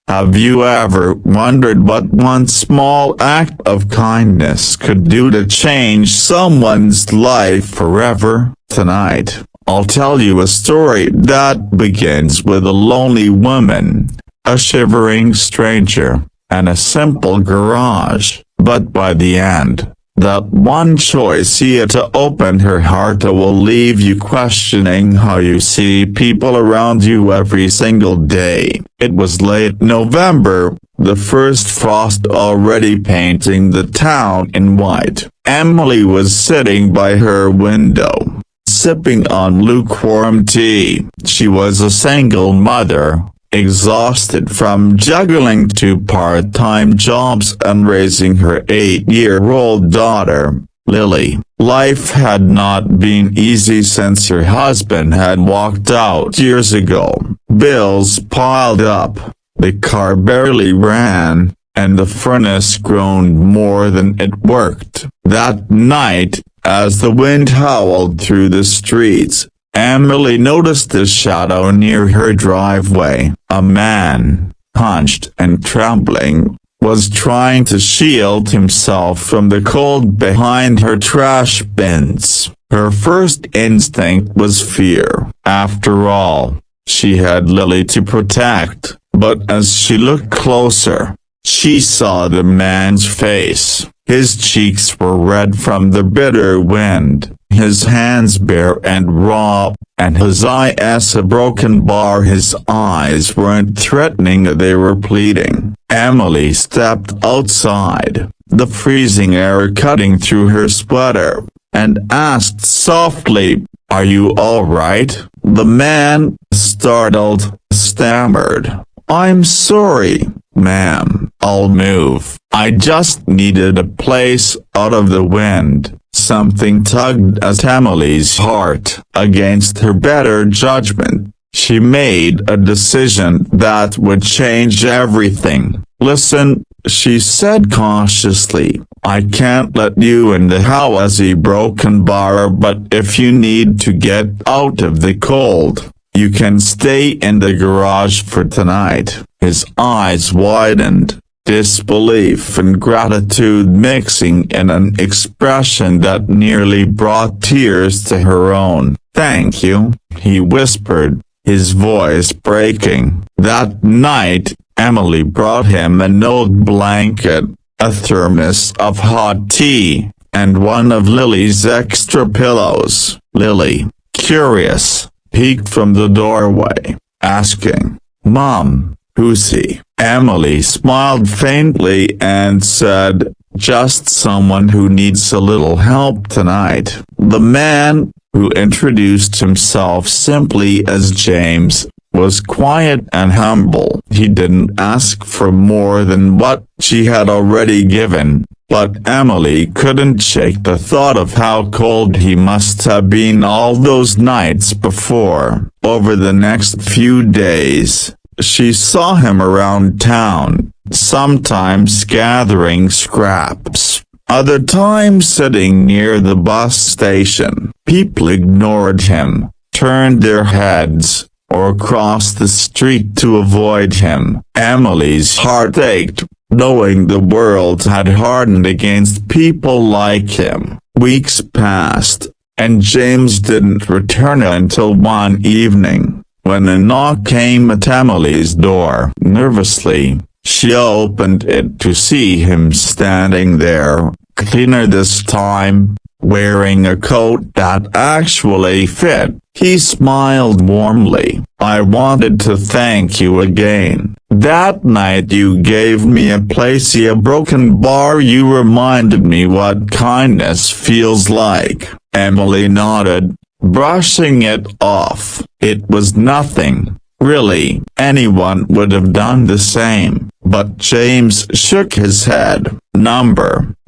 Have you ever wondered what one small act of kindness could do to change someone's life forever? Tonight, I'll tell you a story that begins with a lonely woman, a shivering stranger, and a simple garage. But by the end, that one choice here to open her heart will leave you questioning how you see people around you every single day. It was late November, the first frost already painting the town in white. Emily was sitting by her window, sipping on lukewarm tea. She was a single mother, exhausted from juggling 2 part-time jobs and raising her 8-year-old daughter, Lily. Life had not been easy since her husband had walked out years ago. Bills piled up, the car barely ran, and the furnace groaned more than it worked. That night, as the wind howled through the streets, Emily noticed a shadow near her driveway. A man, hunched and trembling, was trying to shield himself from the cold behind her trash bins. Her first instinct was fear. After all, she had Lily to protect. But as she looked closer, she saw the man's face. His cheeks were red from the bitter wind, his hands bare and raw, and his eyes a broken bar. His eyes weren't threatening, they were pleading. Emily stepped outside, the freezing air cutting through her sweater, and asked softly, "Are you all right?" The man, startled, stammered, "I'm sorry, ma'am. I'll move. I just needed a place out of the wind." Something tugged at Emily's heart. Against her better judgment, she made a decision that would change everything. "Listen," she said cautiously, "I can't let you in the house as a broken bar, but if you need to get out of the cold, you can stay in the garage for tonight." His eyes widened, disbelief and gratitude mixing in an expression that nearly brought tears to her own. "Thank you," he whispered, his voice breaking. That night, Emily brought him an old blanket, a thermos of hot tea, and one of Lily's extra pillows. Lily, curious, peeked from the doorway, asking, "Mom, who's he?" Emily smiled faintly and said, "Just someone who needs a little help tonight." The man, who introduced himself simply as James, was quiet and humble. He didn't ask for more than what she had already given, but Emily couldn't shake the thought of how cold he must have been all those nights before. Over the next few days, she saw him around town, sometimes gathering scraps, other times sitting near the bus station. People ignored him, turned their heads, or crossed the street to avoid him. Emily's heart ached, knowing the world had hardened against people like him. Weeks passed, and James didn't return until one evening, when a knock came at Emily's door. Nervously, she opened it to see him standing there, cleaner this time, wearing a coat that actually fit. He smiled warmly. "I wanted to thank you again. That night you gave me a place in a broken bar. You reminded me what kindness feels like." Emily nodded, brushing it off. It was nothing, really. Anyone would have done the same. But James shook his head.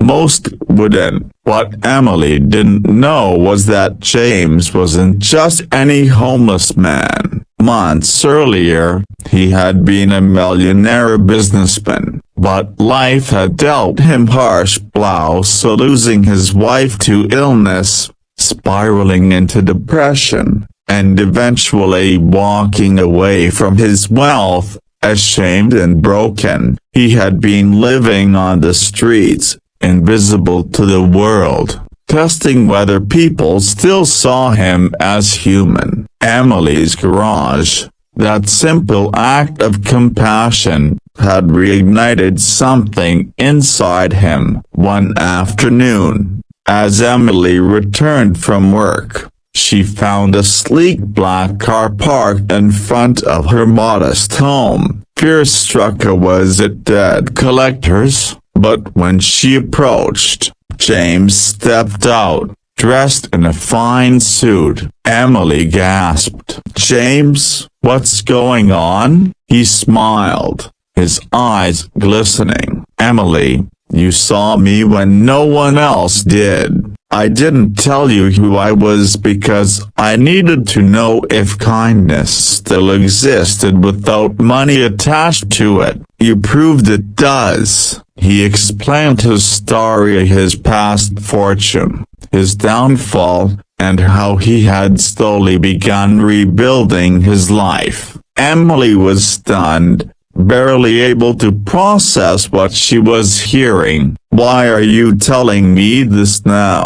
Most wouldn't. What Emily didn't know was that James wasn't just any homeless man. Months earlier, he had been a millionaire businessman, but life had dealt him harsh blows, losing his wife to illness, spiraling into depression, and eventually walking away from his wealth. Ashamed and broken, he had been living on the streets, invisible to the world, testing whether people still saw him as human. Emily's garage, that simple act of compassion, had reignited something inside him. One afternoon, as Emily returned from work, she found a sleek black car parked in front of her modest home. Fear struck her. Was it debt collectors? But when she approached, James stepped out, dressed in a fine suit. Emily gasped. "James, what's going on?" He smiled, his eyes glistening. "Emily, you saw me when no one else did. I didn't tell you who I was because I needed to know if kindness still existed without money attached to it. You proved it does." He explained his story, his past fortune, his downfall, and how he had slowly begun rebuilding his life. Emily was stunned, barely able to process what she was hearing. "Why are you telling me this now?"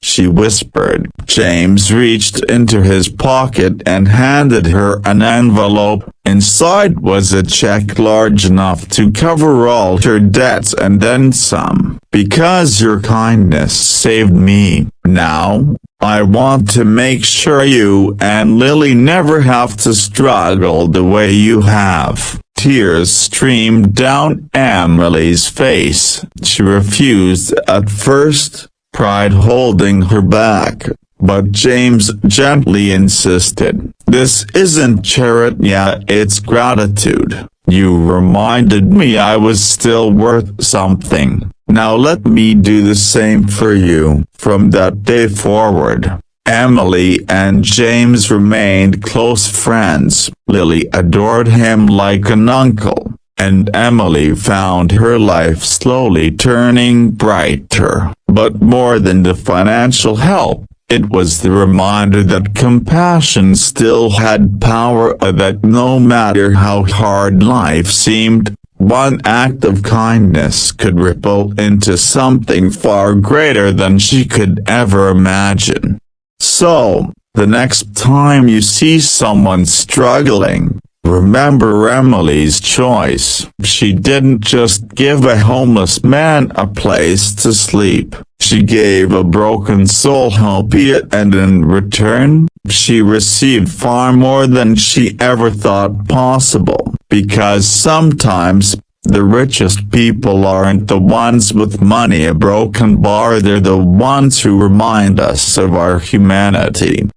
she whispered. James reached into his pocket and handed her an envelope. Inside was a check large enough to cover all her debts and then some. "Because your kindness saved me. Now, I want to make sure you and Lily never have to struggle the way you have." Tears streamed down Emily's face. She refused at first, pride holding her back, but James gently insisted. "This isn't charity, it's gratitude. You reminded me I was still worth something. Now let me do the same for you." From that day forward, Emily and James remained close friends. Lily adored him like an uncle, and Emily found her life slowly turning brighter. But more than the financial help, it was the reminder that compassion still had power, that no matter how hard life seemed, one act of kindness could ripple into something far greater than she could ever imagine. So, the next time you see someone struggling, remember Emily's choice. She didn't just give a homeless man a place to sleep. She gave a broken soul hope, and in return, she received far more than she ever thought possible. Because sometimes, the richest people aren't the ones with money, a broken bar, they're the ones who remind us of our humanity.